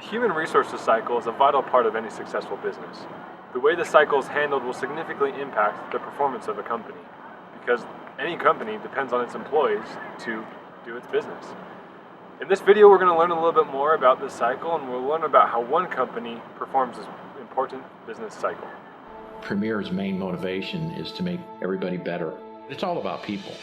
human resources cycle is a vital part of any successful business. The way the cycle is handled will significantly impact the performance of a company, because any company depends on its employees to do its business. In this video, we're going to learn a little bit more about this cycle, and we'll learn about how one company performs this important business cycle. Premier's main motivation is to make everybody better. It's all about people.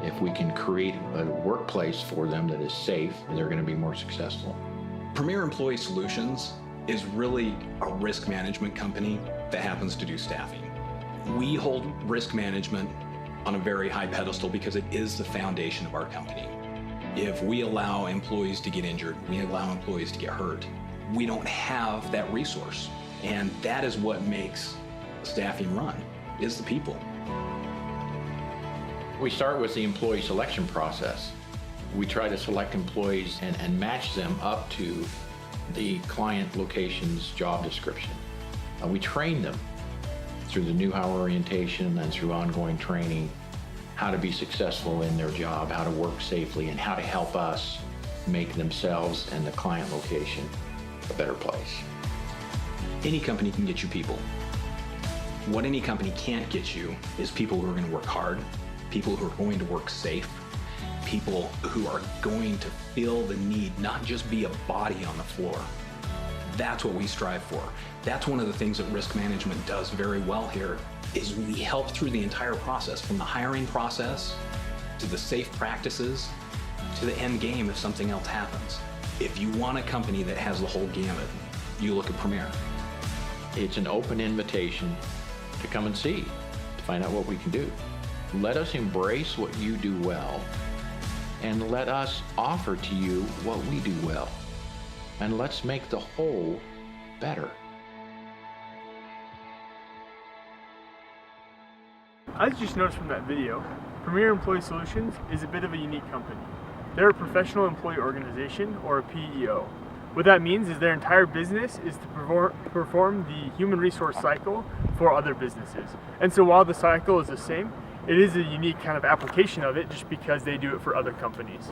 If we can create a workplace for them that is safe, they're going to be more successful. Premier Employee Solutions is really a risk management company that happens to do staffing. We hold risk management on a very high pedestal because it is the foundation of our company. If we allow employees to get injured, we allow employees to get hurt, we don't have that resource. And that is what makes staffing run, is the people. We start with the employee selection process. We try to select employees and match them up to the client location's job description. We train them through the new hire orientation and through ongoing training, how to be successful in their job, how to work safely, and how to help us make themselves and the client location a better place. Any company can get you people. What any company can't get you is people who are going to work hard, people who are going to work safe, people who are going to feel the need, not just be a body on the floor. That's what we strive for. That's one of the things that risk management does very well here, is we help through the entire process, from the hiring process to the safe practices to the end game if something else happens. If you want a company that has the whole gamut, you look at Premier. It's an open invitation to come and see, to find out what we can do. Let us embrace what you do well, and let us offer to you what we do well. And let's make the whole better. As you just noticed from that video, Premier Employee Solutions is a bit of a unique company. They're a professional employee organization, or a PEO. What that means is their entire business is to perform the human resource cycle for other businesses. And so while the cycle is the same, it is a unique kind of application of it just because they do it for other companies.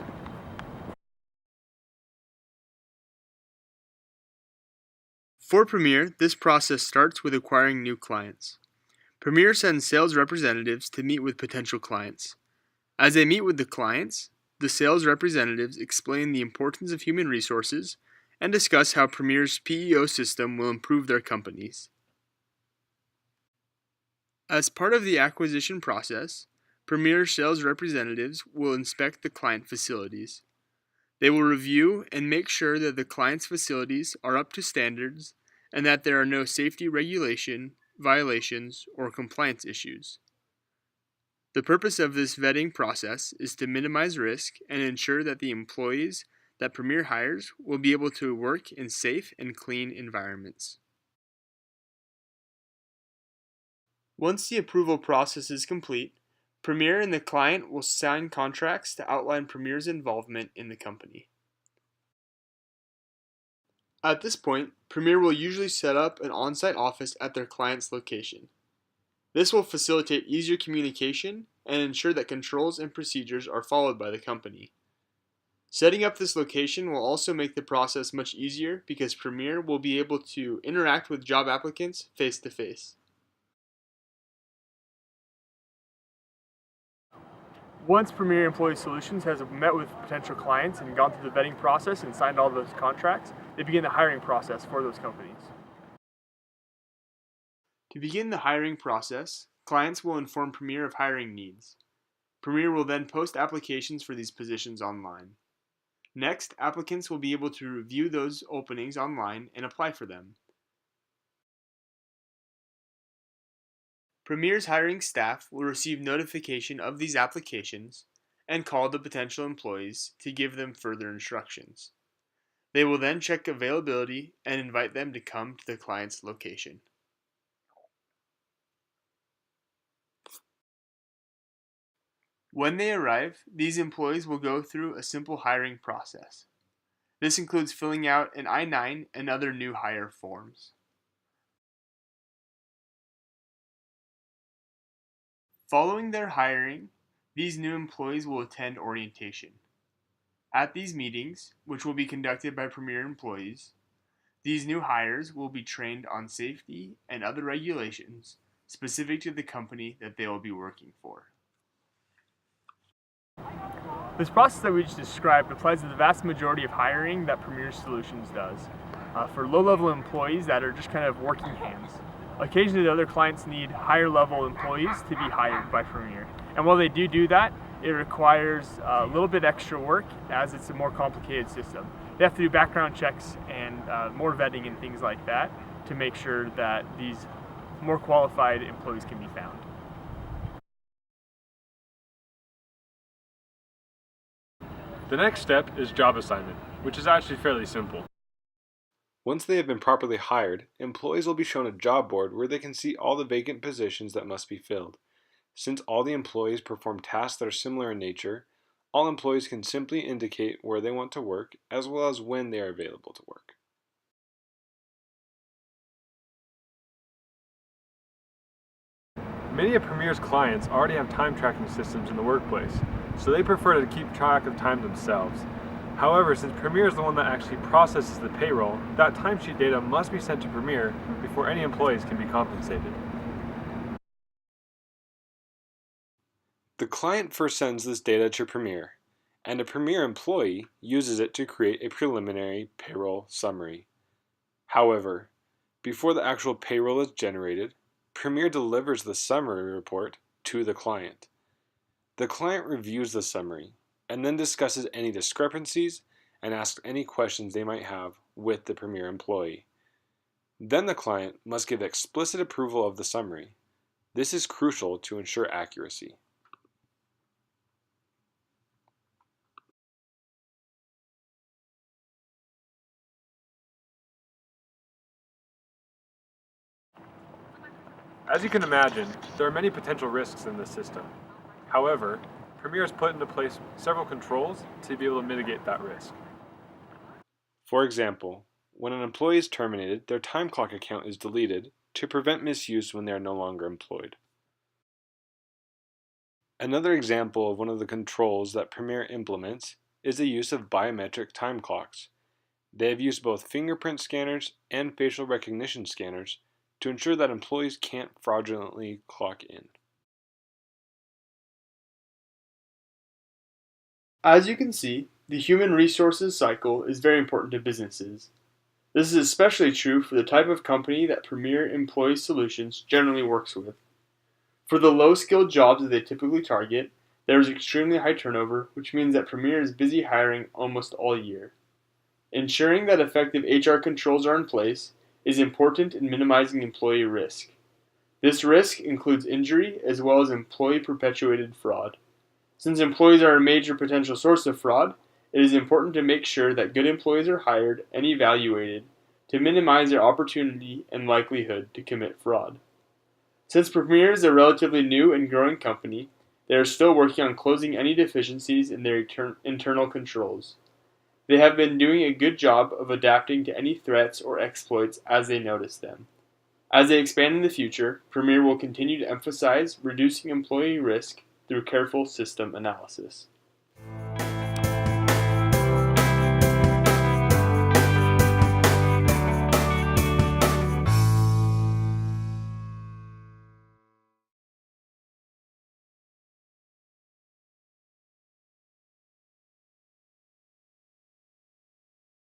For Premier, this process starts with acquiring new clients. Premier sends sales representatives to meet with potential clients. As they meet with the clients, the sales representatives explain the importance of human resources and discuss how Premier's PEO system will improve their companies. As part of the acquisition process, Premier sales representatives will inspect the client facilities. They will review and make sure that the client's facilities are up to standards and that there are no safety regulation violations or compliance issues. The purpose of this vetting process is to minimize risk and ensure that the employees that Premier hires will be able to work in safe and clean environments. Once the approval process is complete, Premier and the client will sign contracts to outline Premier's involvement in the company. At this point, Premier will usually set up an on-site office at their client's location. This will facilitate easier communication and ensure that controls and procedures are followed by the company. Setting up this location will also make the process much easier because Premier will be able to interact with job applicants face-to-face. Once Premier Employee Solutions has met with potential clients and gone through the vetting process and signed all those contracts, they begin the hiring process for those companies. To begin the hiring process, clients will inform Premier of hiring needs. Premier will then post applications for these positions online. Next, applicants will be able to review those openings online and apply for them. Premier's hiring staff will receive notification of these applications and call the potential employees to give them further instructions. They will then check availability and invite them to come to the client's location. When they arrive, these employees will go through a simple hiring process. This includes filling out an I-9 and other new hire forms. Following their hiring, these new employees will attend orientation. At these meetings, which will be conducted by Premier employees, these new hires will be trained on safety and other regulations specific to the company that they will be working for. This process that we just described applies to the vast majority of hiring that Premier Solutions does. For low-level employees that are just kind of working hands. Occasionally the other clients need higher level employees to be hired by Premier. And while they do that, it requires a little bit extra work as it's a more complicated system. They have to do background checks and more vetting and things like that to make sure that these more qualified employees can be found. The next step is job assignment, which is actually fairly simple. Once they have been properly hired, employees will be shown a job board where they can see all the vacant positions that must be filled. Since all the employees perform tasks that are similar in nature, all employees can simply indicate where they want to work as well as when they are available to work. Many of Premier's clients already have time tracking systems in the workplace, so they prefer to keep track of time themselves. However, since Premier is the one that actually processes the payroll, that timesheet data must be sent to Premier before any employees can be compensated. The client first sends this data to Premier, and a Premier employee uses it to create a preliminary payroll summary. However, before the actual payroll is generated, Premier delivers the summary report to the client. The client reviews the summary and then discusses any discrepancies and asks any questions they might have with the Premier employee. Then the client must give explicit approval of the summary. This is crucial to ensure accuracy. As you can imagine, there are many potential risks in this system. However, Premier has put into place several controls to be able to mitigate that risk. For example, when an employee is terminated, their time clock account is deleted to prevent misuse when they are no longer employed. Another example of one of the controls that Premier implements is the use of biometric time clocks. They have used both fingerprint scanners and facial recognition scanners to ensure that employees can't fraudulently clock in. As you can see, the human resources cycle is very important to businesses. This is especially true for the type of company that Premier Employee Solutions generally works with. For the low-skilled jobs that they typically target, there is extremely high turnover, which means that Premier is busy hiring almost all year. Ensuring that effective HR controls are in place is important in minimizing employee risk. This risk includes injury as well as employee-perpetuated fraud. Since employees are a major potential source of fraud, it is important to make sure that good employees are hired and evaluated to minimize their opportunity and likelihood to commit fraud. Since Premier is a relatively new and growing company, they are still working on closing any deficiencies in their internal controls. They have been doing a good job of adapting to any threats or exploits as they notice them. As they expand in the future, Premier will continue to emphasize reducing employee risk through careful system analysis.